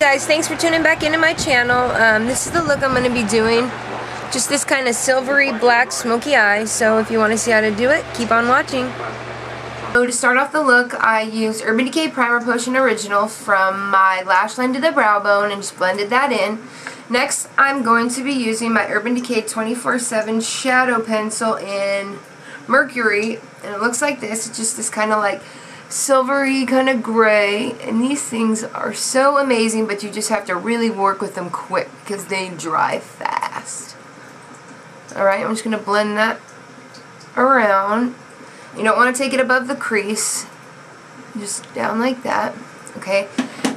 Guys, thanks for tuning back into my channel. This is the look I'm going to be doing. Just this kind of silvery black smoky eye. So if you want to see how to do it, keep on watching. So to start off the look, I used Urban Decay Primer Potion Original from my lash line to the brow bone and just blended that in. Next, I'm going to be using my Urban Decay 24/7 Shadow Pencil in Mercury. And it looks like this. It's just this kind of like silvery kind of gray, and these things are so amazing, but you just have to really work with them quick because they dry fast. Alright, I'm just going to blend that around. You don't want to take it above the crease, just down like that. Okay,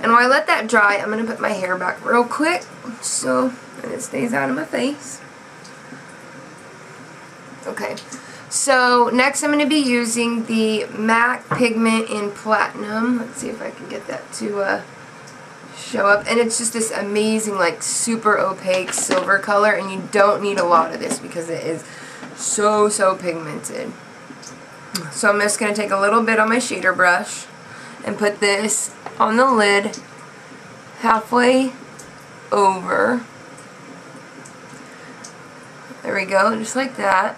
and while I let that dry, I'm going to put my hair back real quick so that it stays out of my face. Okay. So next I'm going to be using the MAC Pigment in Platinum. Let's see if I can get that to show up. And it's just this amazing, like, super opaque silver color. And you don't need a lot of this because it is so pigmented. So I'm just going to take a little bit on my shader brush and put this on the lid halfway over. There we go, just like that.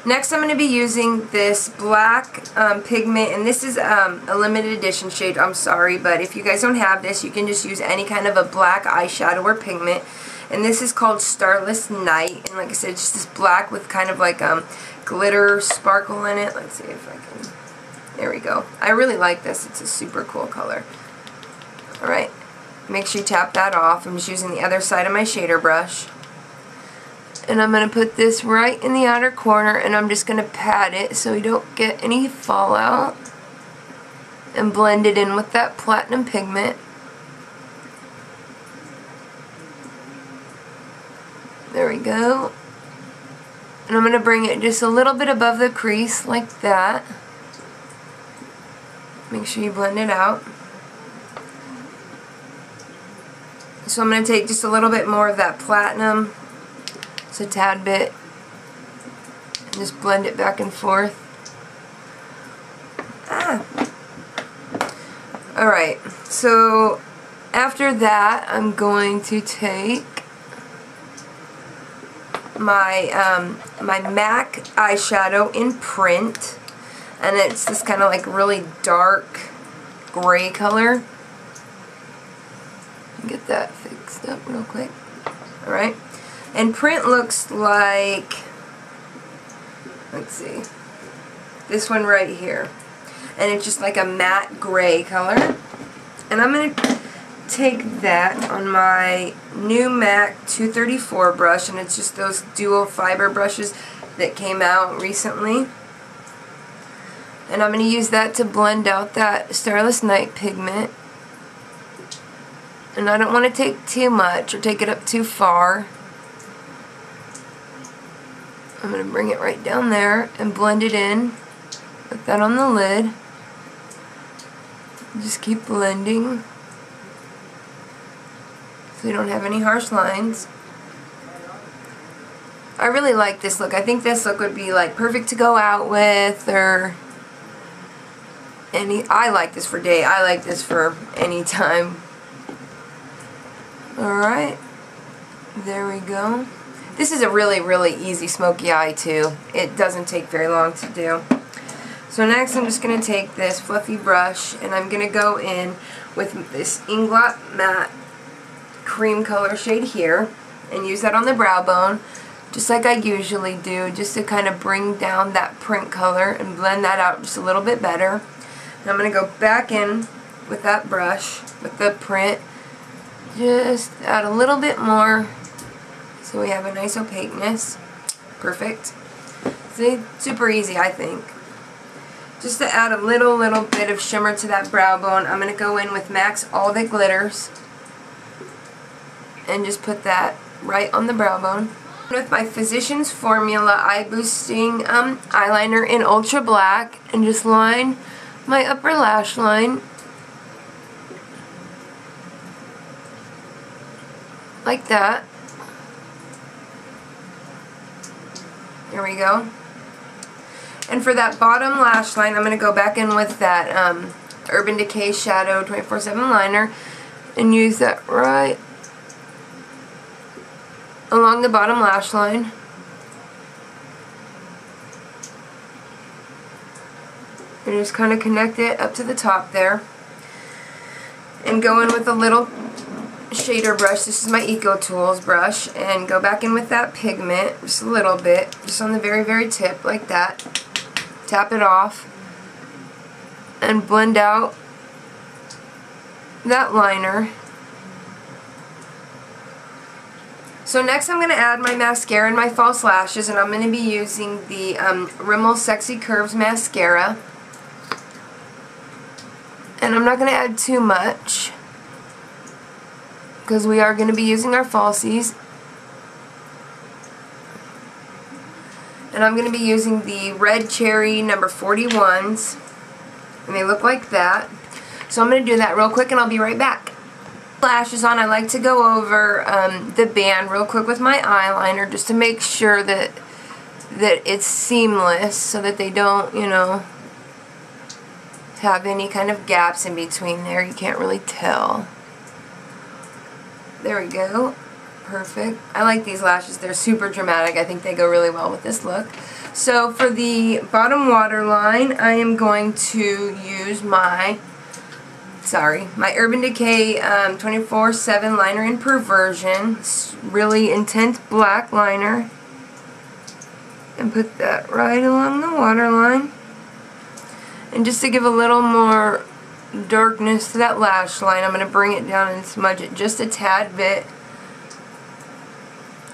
Next I'm going to be using this black pigment, and this is a limited edition shade. I'm sorry, but if you guys don't have this, you can just use any kind of a black eyeshadow or pigment. And this is called Starless Night, and like I said, just this black with kind of like glitter sparkle in it. Let's see if I can, there we go. I really like this. It's a super cool color. Alright, make sure you tap that off. I'm just using the other side of my shader brush. And I'm going to put this right in the outer corner, and I'm just going to pat it so we don't get any fallout. And blend it in with that platinum pigment. There we go. And I'm going to bring it just a little bit above the crease, like that. Make sure you blend it out. So I'm going to take just a little bit more of that platinum, a tad bit, and just blend it back and forth. Alright, so after that I'm going to take my my MAC eyeshadow in Print, and it's this kind of like really dark gray color. Get that fixed up real quick. Alright. And Print looks like, let's see, this one right here. And it's just like a matte gray color. And I'm going to take that on my new MAC 234 brush, and it's just those dual fiber brushes that came out recently. And I'm going to use that to blend out that Starless Night pigment. And I don't want to take too much or take it up too far. I'm going to bring it right down there and blend it in. Put that on the lid. Just keep blending so you don't have any harsh lines. I really like this look. I think this look would be like perfect to go out with, or I like this for day. I like this for any time. Alright. There we go. This is a really easy smoky eye too. It doesn't take very long to do. So next I'm just going to take this fluffy brush, and I'm going to go in with this Inglot Matte cream color shade here and use that on the brow bone just like I usually do, just to kind of bring down that print color and blend that out just a little bit better. And I'm going to go back in with that brush with the print, just add a little bit more so we have a nice opaqueness. Perfect. See, super easy, I think. Just to add a little bit of shimmer to that brow bone, I'm going to go in with MAC's All That Glitters and just put that right on the brow bone. With my Physicians Formula Eye Boosting eyeliner in Ultra Black, and just line my upper lash line like that. There we go. And for that bottom lash line, I'm going to go back in with that Urban Decay Shadow 24/7 liner and use that right along the bottom lash line. And just kind of connect it up to the top there. And go in with a little shader brush. This is my Eco Tools brush. And go back in with that pigment, just a little bit. Just on the very, very tip, like that. Tap it off. And blend out that liner. So next I'm going to add my mascara and my false lashes, and I'm going to be using the Remmel Sexy Curves mascara. And I'm not going to add too much because we are going to be using our falsies. And I'm going to be using the Red Cherry number 41s, and they look like that. So I'm going to do that real quick and I'll be right back. Lashes on, I like to go over the band real quick with my eyeliner just to make sure that it's seamless so that they don't, you know, have any kind of gaps in between there. You can't really tell. There we go. Perfect. I like these lashes. They're super dramatic. I think they go really well with this look. So for the bottom waterline, I am going to use my Urban Decay 24/7 liner in Perversion. It's really intense black liner. And put that right along the waterline. And just to give a little more darkness to that lash line, I'm going to bring it down and smudge it just a tad bit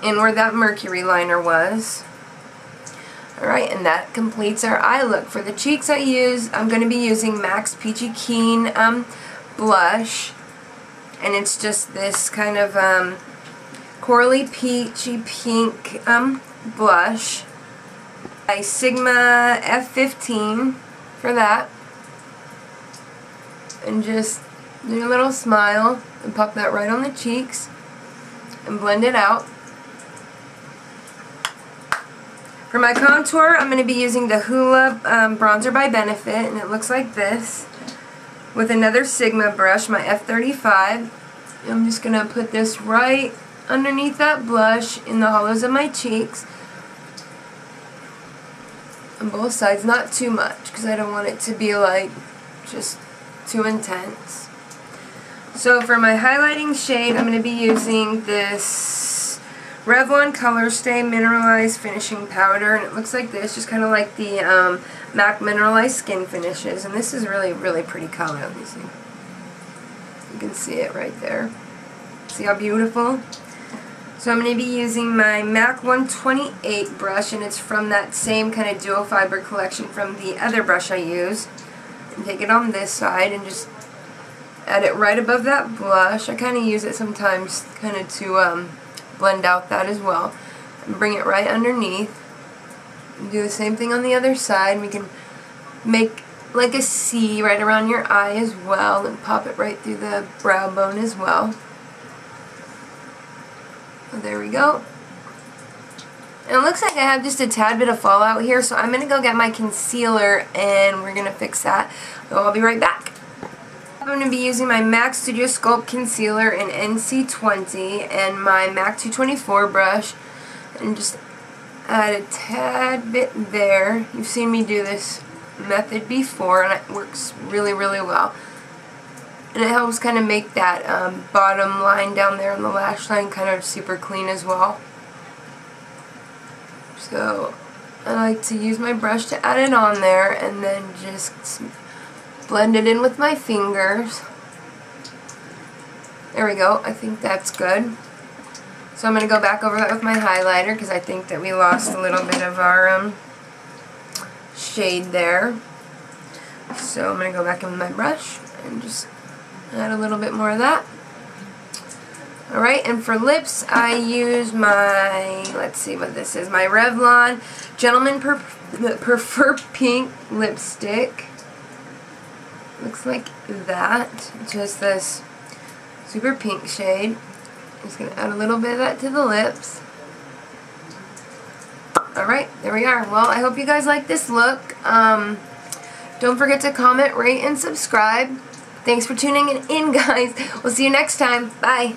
in where that Mercury liner was. Alright, and that completes our eye look. For the cheeks I'm going to be using MAC's Peachy Keen blush, and it's just this kind of corally peachy pink blush by Sigma F15 for that. And just do a little smile and pop that right on the cheeks and blend it out. For my contour, I'm going to be using the Hoola bronzer by Benifit, and it looks like this. With another Sigma brush, my F35. I'm just going to put this right underneath that blush in the hollows of my cheeks. On both sides, not too much, because I don't want it to be like just too intense. So for my highlighting shade, I'm going to be using this Revlon Color Stay Mineralized Finishing Powder, and it looks like this, just kind of like the MAC Mineralized Skin Finishes, and this is really, really pretty color. Let me see. You can see it right there. See how beautiful? So I'm going to be using my MAC 128 brush, and it's from that same kind of dual fiber collection from the other brush I use. And take it on this side and just add it right above that blush. I kind of use it sometimes kind of to blend out that as well. And bring it right underneath. And do the same thing on the other side. We can make like a C right around your eye as well and pop it right through the brow bone as well. So there we go. And it looks like I have just a tad bit of fallout here, so I'm going to go get my concealer and we're going to fix that. So I'll be right back. I'm going to be using my MAC Studio Sculpt Concealer in NC20 and my MAC 224 brush, and just add a tad bit there. You've seen me do this method before, and it works really, really well. And it helps kind of make that bottom line down there on the lash line kind of super clean as well. So I like to use my brush to add it on there and then just blend it in with my fingers. There we go. I think that's good. So I'm going to go back over that with my highlighter because I think that we lost a little bit of our shade there. So I'm going to go back in with my brush and just add a little bit more of that. Alright, and for lips, I use my, let's see what this is, my Revlon Gentleman Perfer Pink lipstick. Looks like that. Just this super pink shade. Just going to add a little bit of that to the lips. Alright, there we are. Well, I hope you guys like this look. Don't forget to comment, rate, and subscribe. Thanks for tuning in, guys. We'll see you next time. Bye.